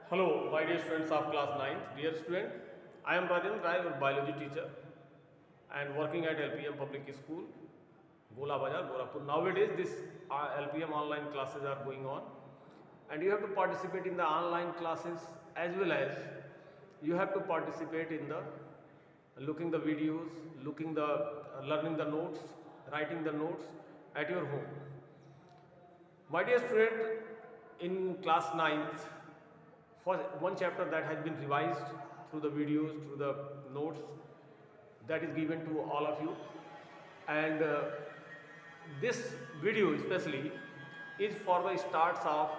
Hello, my dear students of class 9th. Dear student, I am Rajendra Rai, your biology teacher and working at LPM Public School, Gola Bazar, Gorakhpur. Nowadays, this LPM online classes are going on, and you have to participate in the online classes as well as you have to participate in the looking the videos, looking the learning the notes, writing the notes at your home. My dear student, in class 9th, for one chapter that has been revised through the videos, through the notes that is given to all of you. And this video especially is for the starts of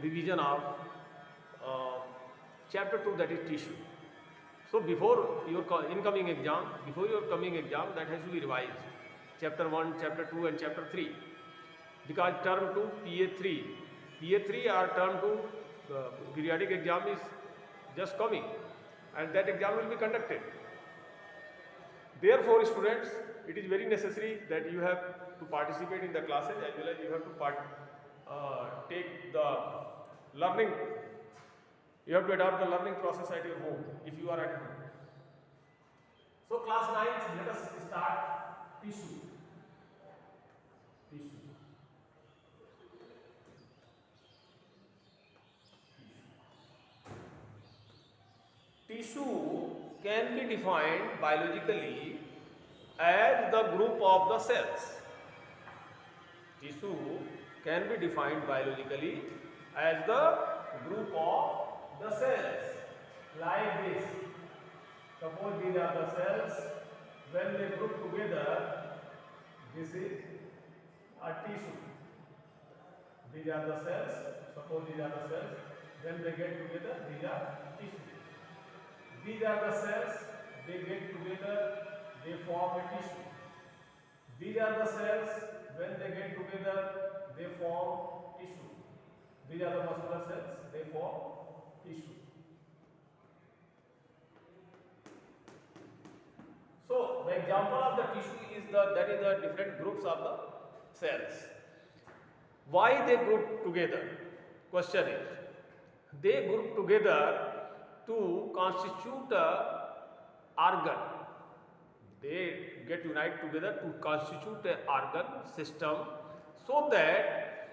revision of uh, chapter 2, that is tissue. So before your incoming exam, before your coming exam, that has to be revised. Chapter 1, chapter 2 and chapter 3. Because term 2, PA3 or term 2 periodic exam is just coming and that exam will be conducted. Therefore, students, it is very necessary that you have to participate in the classes as well as you have to take the learning. You have to adopt the learning process at your home if you are at home. So, class 9th, let us start tissue. Tissue. Tissue can be defined biologically as the group of the cells. Tissue can be defined biologically as the group of the cells. Like this. Suppose these are the cells. When they group together, this is a tissue. These are the cells. Suppose these are the cells. When they get together, these are tissue. These are the cells, they get together, they form a tissue. These are the cells, when they get together, they form tissue. These are the muscular cells, they form tissue. So, the example of the tissue is that is the different groups of the cells. Why they group together? Question is, they group together to constitute a organ. They get united together to constitute an organ system so that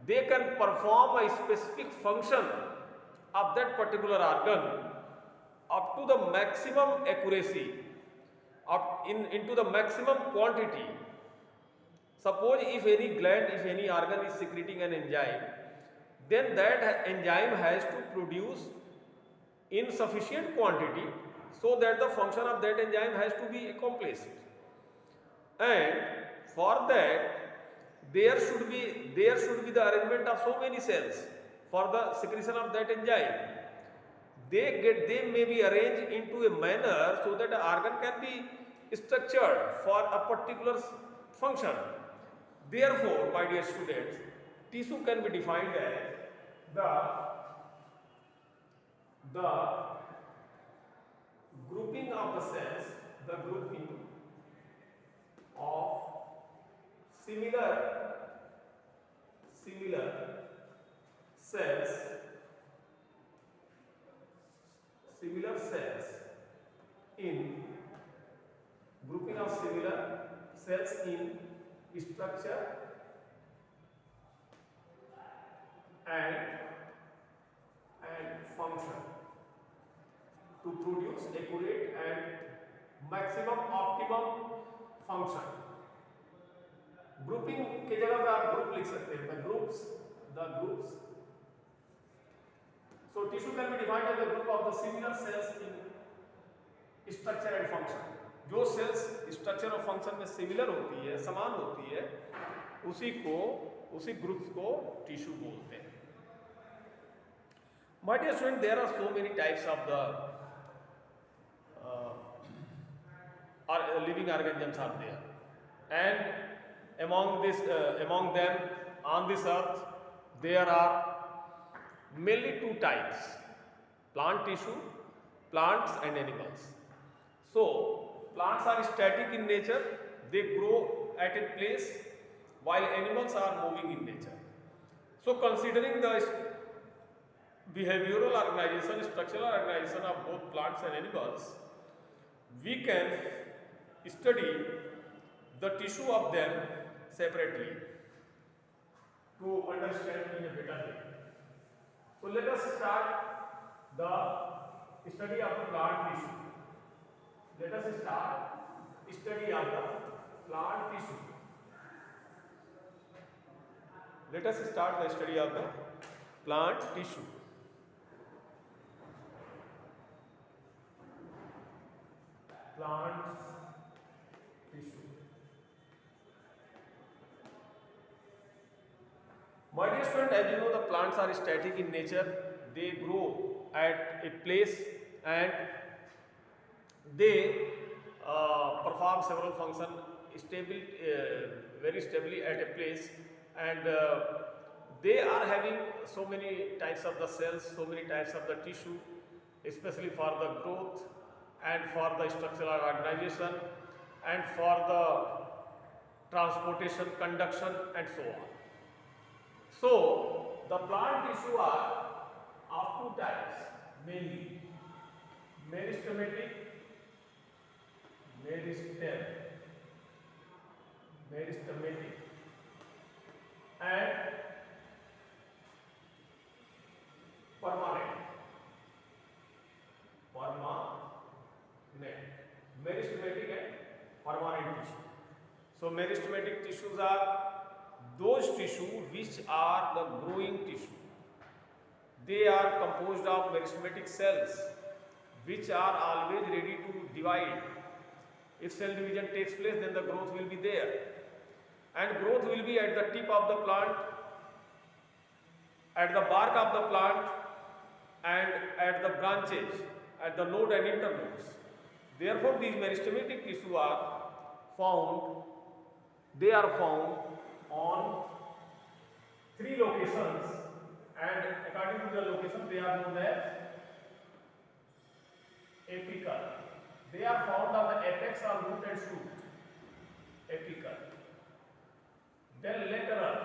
they can perform a specific function of that particular organ up to the maximum accuracy, into the maximum quantity. Suppose if any gland, if any organ is secreting an enzyme, then that enzyme has to produce in sufficient quantity so that the function of that enzyme has to be accomplished. And for that there should be the arrangement of so many cells for the secretion of that enzyme. They may be arranged into a manner so that the organ can be structured for a particular function. Therefore, my dear students, tissue can be defined as the grouping of the cells, the grouping of similar cells, in grouping of similar cells in structure and function to produce accurate and maximum optimum function. Grouping की जगह पे आप group लिख सकते हैं, the groups. So tissue can be divided as a group of the similar cells in structure and function. जो cells structure और function में similar होती है, समान होती है, उसी groups को tissue बोलते हैं. My dear student, there are so many types of the living organisms are there, and among them on this earth there are mainly two types: plant tissue, plants and animals. So plants are static in nature, they grow at a place, while animals are moving in nature. So considering behavioral organization, structural organization of both plants and animals, we can study the tissue of them separately to understand in a better way. So let us start the study of the plant tissue. Let us start study of the plant tissue. Let us start the study of the plant tissue. Plant tissue. My dear student, as you know, the plants are static in nature. They grow at a place and they perform several functions very stably at a place, and they are having so many types of the cells, so many types of the tissue, especially for the growth and for the structural organization and for the transportation, conduction and so on. So the plant tissue are of two types mainly: meristematic, meristematic and permanent. Meristematic and permanent tissue. So meristematic tissues are those tissue which are the growing tissue. They are composed of meristematic cells which are always ready to divide. If cell division takes place, then the growth will be there, and growth will be at the tip of the plant, at the bark of the plant and at the branches, at the node and internodes. Therefore these meristematic tissue are found on three locations, and according to the location they are known as apical. They are found on the apex of root and shoot, apical. Then lateral,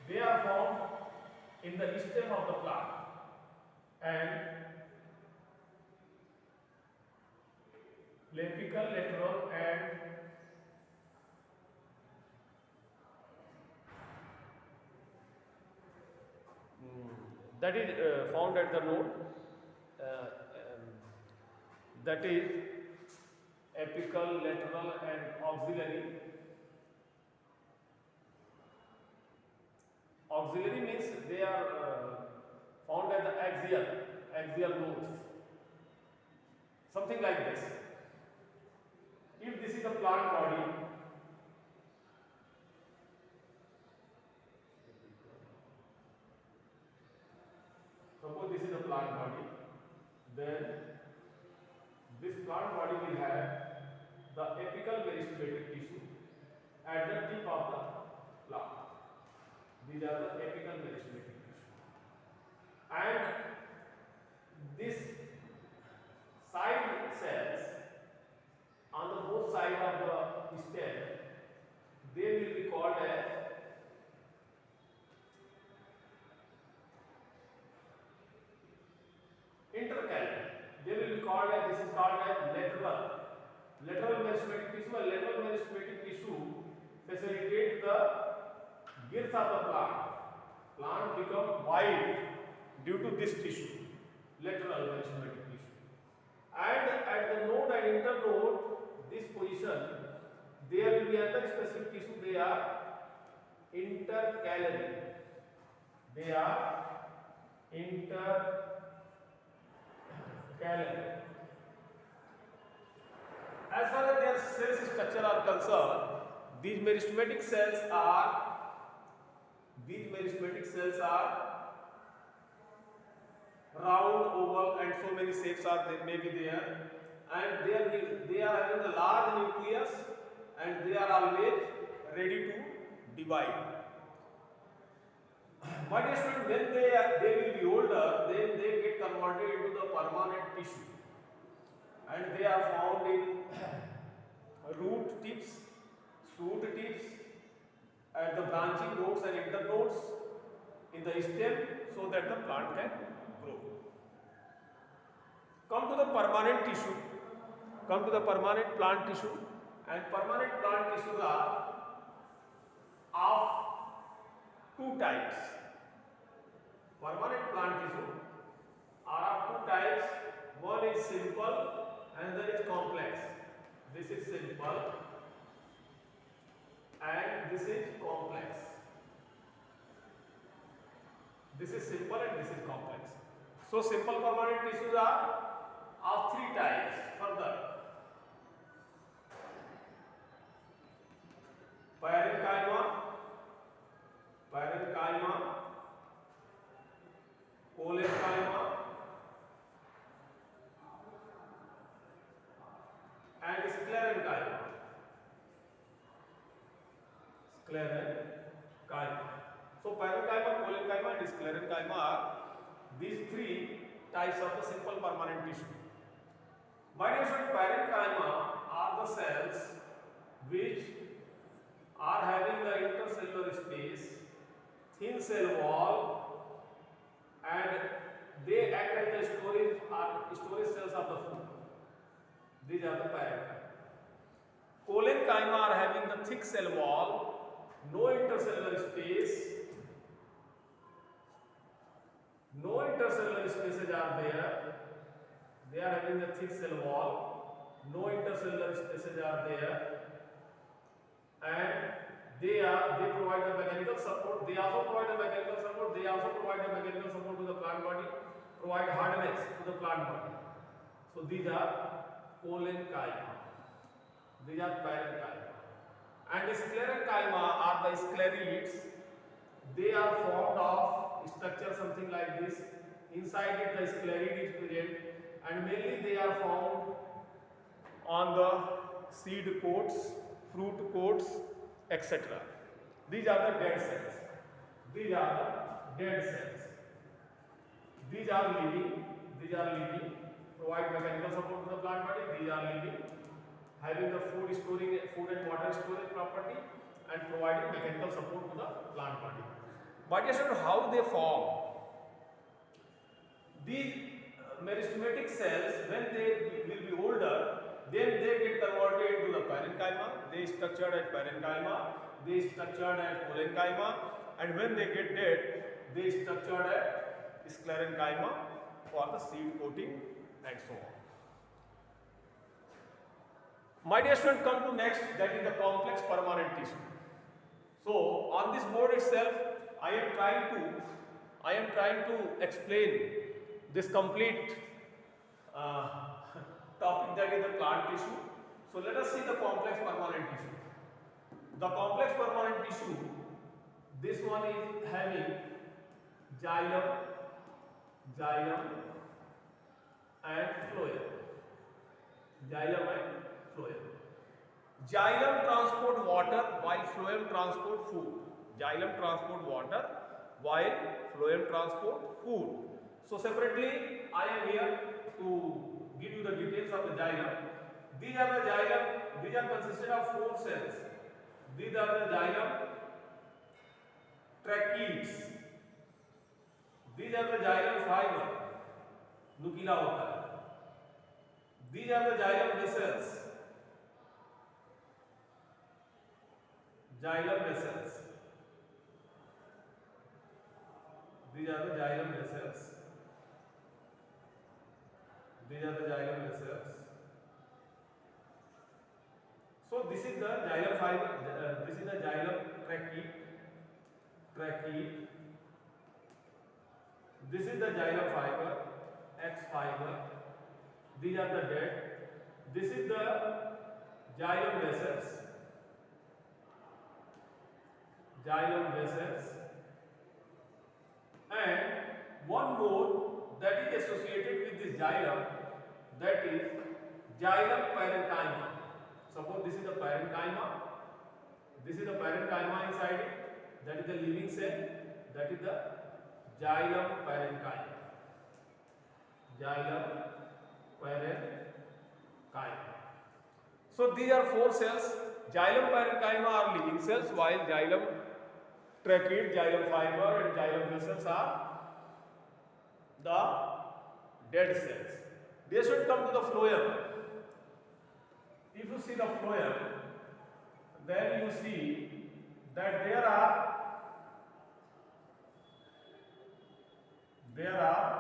they are found in the stem of the plant, and apical, lateral and that is found at the node, that is apical, lateral and auxiliary. Auxiliary means they are found at the axial nodes, something like this. If this is the plant body, suppose this is the plant body, then this plant body will have the apical meristematic tissue at the tip of the plant. These are the apical meristematic tissue, and this side cells on the both sides of the stem, they will be called as intercalary. They will be called as, this is called as lateral meristematic tissue. And lateral meristematic tissue facilitate the girth of the plant. Plant become wide due to this tissue, lateral meristematic tissue. And at the node and internode, this position, there will be another specific tissue. They are intercalary. They are intercalary. As far as their cell structure are concerned, these meristematic cells are round, oval, and so many shapes are there, may be there, and they are having a large nucleus, and they are always ready to divide. My dear student, when they will be older, then they get converted into the permanent tissue, and they are found in root tips, shoot tips, at the branching nodes and internodes, in the stem so that the plant can grow. Come to the permanent tissue. Come to the permanent plant tissue, and permanent plant tissues are of two types. Permanent plant tissue are of two types. One is simple, another is complex. This is simple and this is complex. This is simple and this is complex. So simple permanent tissues are of three types. Further, parenchyma, collenchyma, and sclerenchyma. So parenchyma, collenchyma, and sclerenchyma are these three types of the simple permanent tissue. My dear student, parenchyma are the cells which are having the intercellular space, thin cell wall, and they act as the storage cells of the food. These are the parenchyma. Collenchyma are having the thick cell wall, no intercellular space. No intercellular spaces are there. They are having the thick cell wall. No intercellular spaces are there, and they provide the mechanical support. They also provide the mechanical support. They also provide the mechanical support to the plant body. Provide hardness to the plant body. So these are collenchyma. These are parenchyma. And sclerenchyma are the sclerids. They are formed of structure something like this. Inside it the sclerid is present, and mainly they are found on the seed coats, fruit coats, etc. These are the dead cells. These are the dead cells. These are living. Provide mechanical support to the plant body. These are living, having the food and water storage property, and providing mechanical support to the plant body. But yes, how they form? These meristematic cells, when they will be older, then they get converted into the parenchyma. They structured as parenchyma. They structured as collenchyma, and when they get dead, they structured as sclerenchyma for the seed coating and so on. My dear student, come to next, that is the complex permanent tissue. So on this board itself, I am trying to explain this complete topic, that is the plant tissue. So let us see the complex permanent tissue. The complex permanent tissue, this one is having xylem and phloem. Xylem transport water while phloem transport food. Xylem transport water while phloem transport food. So separately I am here to give you the details of the xylem. These are the xylem. These are consisted of 4 cells. These are the xylem tracheids. These are the xylem fiber. नुकीला होता है. These are the xylem vessels. These are the xylem vessels. So this is the xylem fiber. This is the xylem tracheid. This is the xylem fiber, X fiber. These are the dead. This is the xylem vessels. And one more that is associated with this xylem, that is xylem parenchyma. Suppose this is the parenchyma. This is the parenchyma inside it. That is the living cell. That is the xylem parenchyma. So these are 4 cells. Xylem parenchyma are living cells, while xylem trachea, xylem fiber and xylem vessels are the dead cells. They should come to the phloem. If you see the phloem, then you see that there are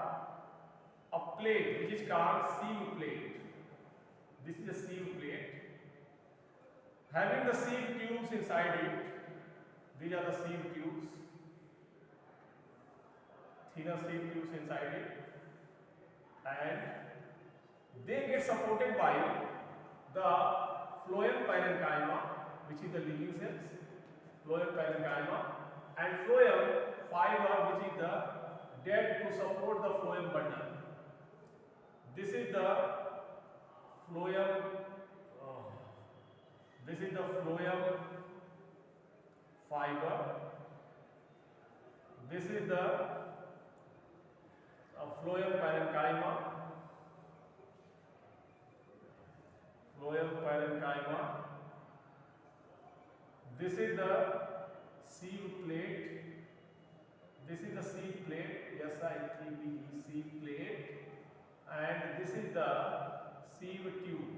a plate which is called sieve plate. This is a sieve plate having the sieve tubes inside it. These are the sieve tubes, thinner sieve tubes inside it, and they get supported by the phloem parenchyma, which is the living cells, phloem parenchyma, and phloem fiber, which is the dead to support the phloem bundle. This is the phloem. This is the phloem fiber. This is the phloem parenchyma. Phloem parenchyma. This is the sieve plate. This is the sieve plate. S-I-T-V-E, sieve plate. And this is the sieve tube.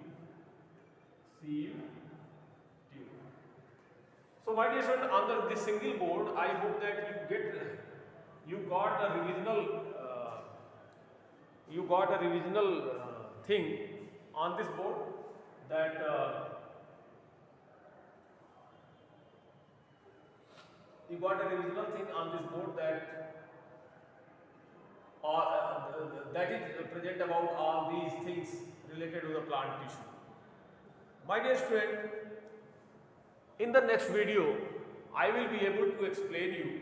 Sieve tube. So, my dear student, under this single board, I hope that you got a revisional thing on this board, that you got a revisional thing on this board that is present about all these things related to the plant tissue. My dear student, in the next video, I will be able to explain you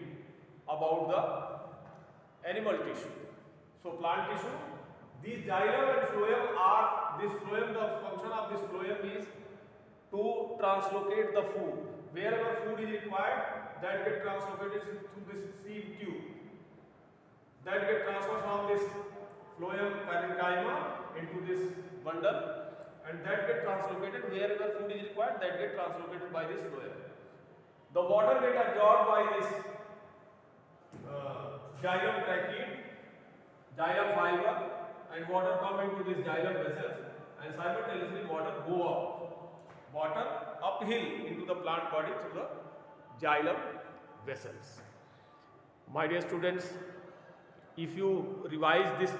about the animal tissue. So, plant tissue, these xylem and phloem are, the function of this phloem is to translocate the food. Wherever food is required, that get translocated through this sieve tube. That get transferred from this phloem parenchyma into this bundle, and that get translocated wherever food is required, that get translocated by this phloem. The water get absorbed by this xylem trachea, xylem fiber, and water come into this xylem vessels, and simultaneously water uphill into the plant body through the xylem vessels. My dear students, if you revise this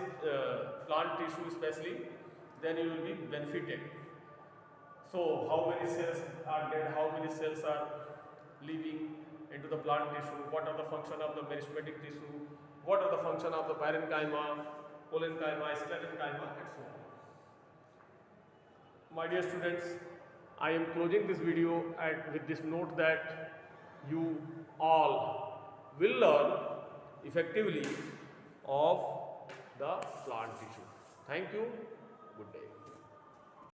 plant tissue especially, then you will be benefited. So, how many cells are dead, how many cells are living into the plant tissue, what are the function of the meristematic tissue, what are the function of the parenchyma, parenchyma, sclerenchyma, and so on. My dear students, I am closing this video with this note that you all will learn effectively of the plant tissue. Thank you. Good day.